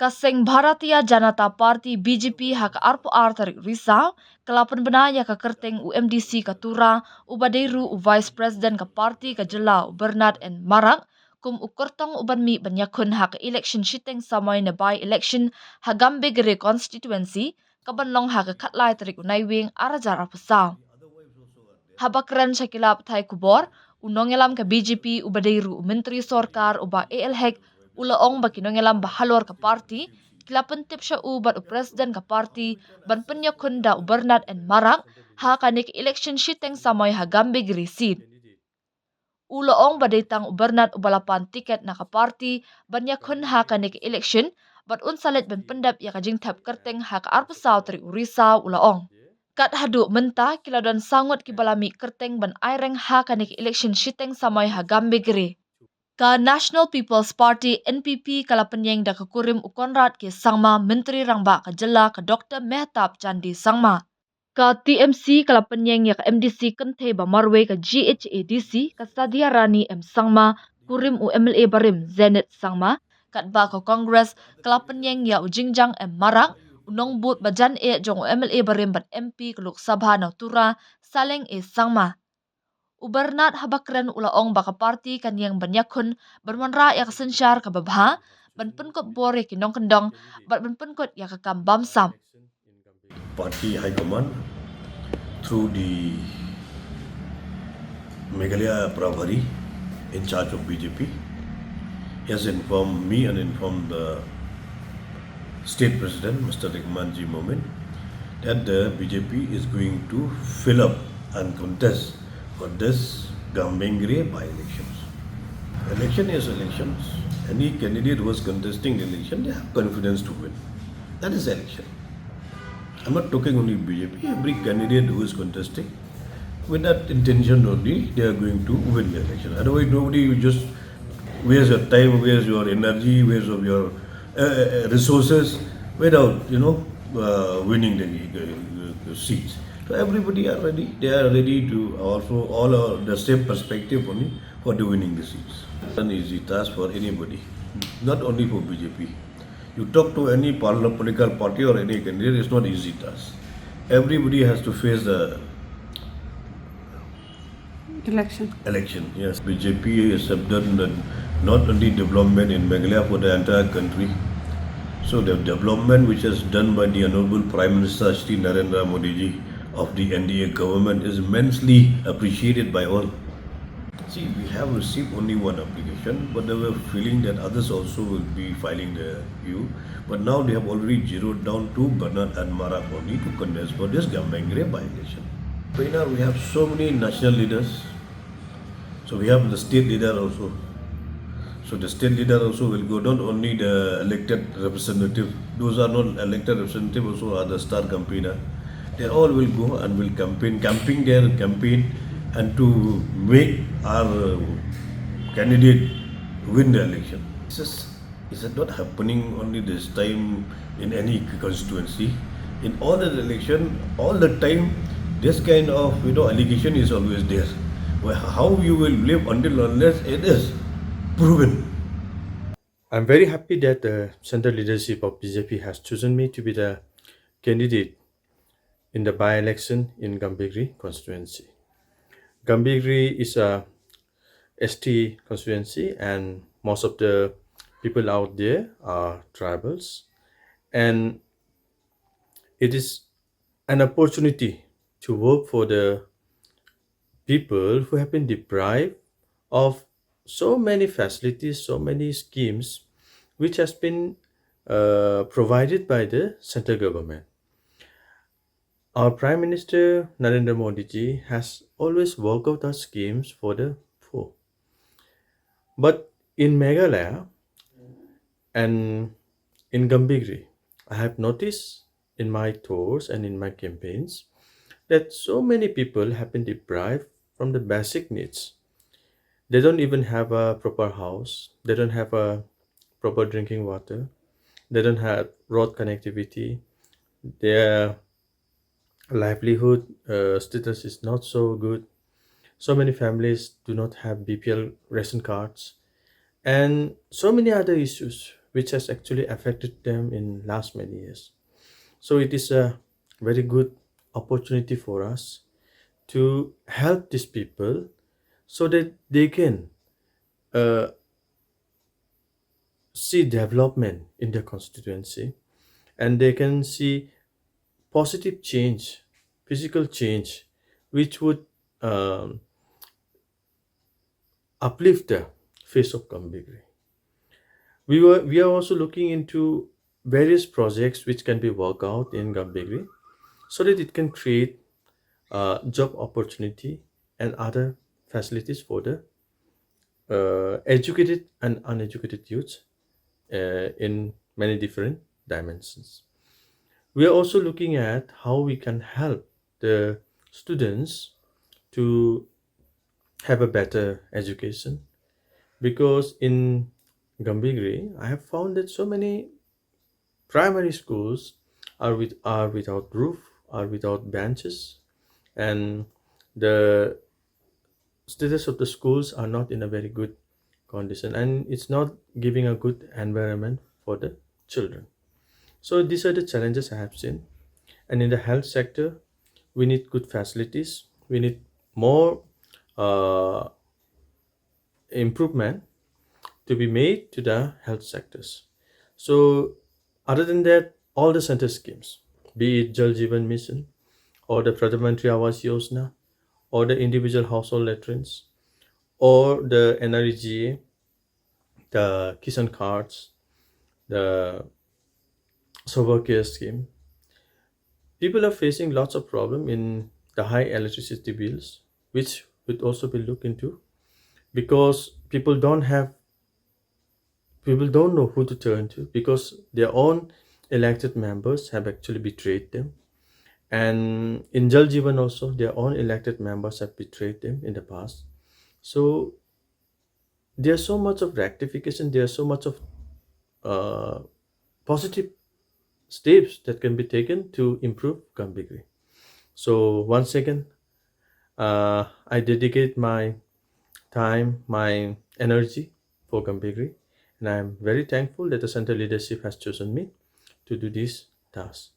Kaseng Bharatiya Janata Party BJP haka arpo tarik risa, kelapan benaya ka kerteng MDC ka Tura, ubadeiru Vice President ka party ka Jela Bernard N Marak, kum ukurtong uban mi pyniakhun haka election shiteng samay na by election ha Gambegre constituency, kabanlong haka katlay tarik unaiwing arajara pasaw. Habakran sa kilap tay kubor, unongelam ka BJP ubadeiru Menteri Sorkar uba ALHEC ulaong bakinongelam bahalor ka party, kilapan tip siya ubat u President ka party, ban pyniakhun da u Bernard N Marak, hakanik election shiteng samay ha Gambegre seat. Ulaong badetang u Bernard ubalapan tiket na ka party, banyakhun hakanik election, bat unsalit ban pendap ya kajing tap kerteng haka arpasaw tri urisa ulaong. Kat hadu menta kiladon sangut kibalami kerteng ban aireng hakanik election shiteng samay ha Gambegre. Ka National People's Party NPP kalapenyeng da kakurim ukonrat ke sangma Menteri Rangba ka Jela ka Dr. Mehtab Chandi Sangma. Ka TMC kalapenyeng ya ka MDC kenthe ba marwe ka GHADC ka Sadia Rani M Sangma kurim u MLA barim Zenit Sangma. Kat ba ka Congress kalapenyeng ya ujingjang M Marak unong but bajan jong u MLA barim ban MP ka Lok Sabha na Tura saleng Sangma. Ubernat habakren ulaong baka party kanyang banyakhun bermanra ya kasensyar kababha ban penkot bore kinong kendong bat ban penkot ya kakambam sam. Party High Command through the Meghalaya Pravari in charge of BJP has informed me and informed the State President Mr. Rikmanji Momin that the BJP is going to fill up and contest for this Gambegre by-elections. Election is elections. Any candidate who is contesting the election, they have confidence to win. That is election. I'm not talking only BJP. Every candidate who is contesting, with that intention only, they are going to win the election. Otherwise, nobody will just waste your time, waste your energy, waste of your resources without, winning the seats. So everybody are ready. They are ready to also all are the same perspective only for the winning the seats. An easy task for anybody, not only for BJP. You talk to any political party or any candidate, it's not easy task. Everybody has to face the election. Yes, BJP has done not only development in Meghalaya for the entire country. So the development which is done by the Honorable Prime Minister Shri Narendra Modi ji of the NDA government is immensely appreciated by all. See, we have received only one application, but they were feeling that others also will be filing their view. But now they have already zeroed down to Bernard N Marak only to contest for this Gambegre by-election. So now we have so many national leaders. So we have the state leader also. So the state leader also will go, not only the elected representative, those are not elected representative also are the star campaigner. They all will go and will campaign their campaign and to make our candidate win the election. This is not happening only this time in any constituency. In all the election, all the time, this kind of allegation is always there. Well, how you will live until unless it is proven. I'm very happy that the central leadership of BJP has chosen me to be the candidate in the by-election in Gambegre constituency. Gambegre is a ST constituency and most of the people out there are tribals, and it is an opportunity to work for the people who have been deprived of so many facilities, so many schemes which has been provided by the central government. Our Prime Minister Narendra Modi ji has always worked out our schemes for the poor. But in Meghalaya and in Gambegre, I have noticed in my tours and in my campaigns that so many people have been deprived from the basic needs. They don't even have a proper house, they don't have a proper drinking water, they don't have road connectivity, their livelihood status is not so good. So many families do not have BPL ration cards, and so many other issues which has actually affected them in last many years. So it is a very good opportunity for us to help these people so that they can uh, see development in their constituency, and they can see positive change, physical change, which would um, uplift the face of Gambegre. We are also looking into various projects which can be worked out in Gambegre so that it can create job opportunity and other facilities for the educated and uneducated youths in many different dimensions. We are also looking at how we can help the students to have a better education, because in Gambegre I have found that so many primary schools are without roof, are without benches, and the status of the schools are not in a very good condition, and it's not giving a good environment for the children. So these are the challenges I have seen. And in the health sector, we need good facilities, we need more uh, improvement to be made to the health sectors. So other than that, all the center schemes, be it Jal Jeevan Mission or the Pradhan Mantri Awas Yojana or the individual household latrines or the NREGA, the Kisan cards, the Sober Care scheme, people are facing lots of problem in the high electricity bills, which would also be looked into, because people don't know who to turn to, because their own elected members have actually betrayed them. And in Jal Jeevan also, their own elected members have betrayed them in the past. So there's so much of rectification, there's so much of uh, positive steps that can be taken to improve Gambegre. So once again, I dedicate my time, my energy for Gambegre, and I am very thankful that the center leadership has chosen me to do this task.